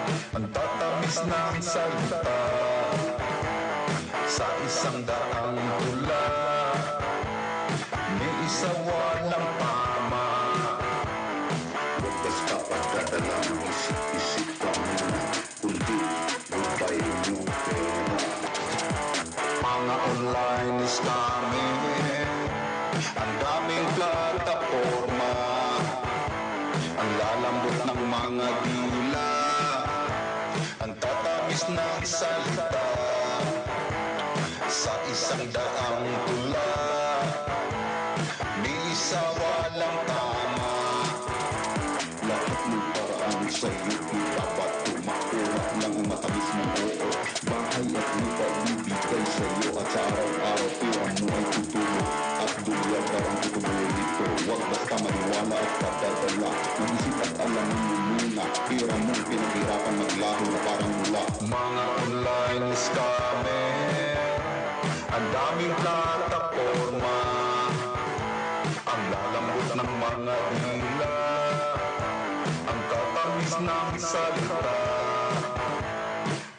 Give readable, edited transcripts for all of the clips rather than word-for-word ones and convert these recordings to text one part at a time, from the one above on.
Ang tatamis ng salita sa isang daang tula. May isa walang tama. Huwag basta pagdadala ng isip-isip ka muna, kundi lupain yung pera. Mga online scamming, ang daming plataforma, ang lalambot ng mga dila, ang tatamis ng salita sa isang daang tula. May isa walang tama. Lahat ng paraan sa'yo dapat tumakuha ng matamis mong oo. Bahay at lupa bibigay sa'yo at sa araw-araw pera mo ay tutulog at dulyar parang tutubuhin ito. Huwag basta maniwala at padadala, mag-isip at alamin mo muna. Pera mong pinaghirapan maglaho na parang mula. Mga online scammer, ang daming plataforma, ang lalambot ng mga dila, ang tatamis ng salita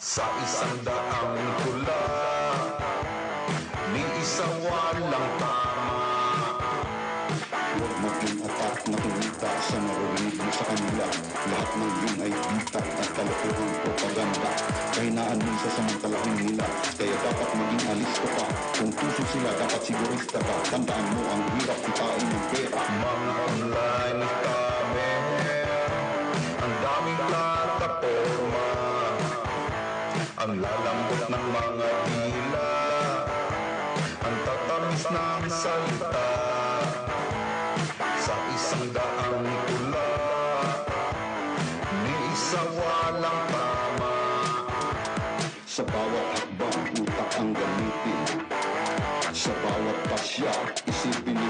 sa isang daang tula. May isang walang tama. Huwag maging atak na kumita sa narinig mo sa kanila. Lahat ng yun ay bitag at kalokohang propaganda. Kahinaan mo sa samantalahin nila, kaya dapat maging alis ka pa. Kung tuso sila, dapat sigurista ka. Tandaan mo ang hirap kitain ng pera. Mga online scammer, ang daming plataforma, ang lalambot ng mga dila, ang tatamis ng salita sa isang daang tula. May isa walang tama. Sa bawat hakbang, utak ang gamitin. Sa bawat pasya, isipin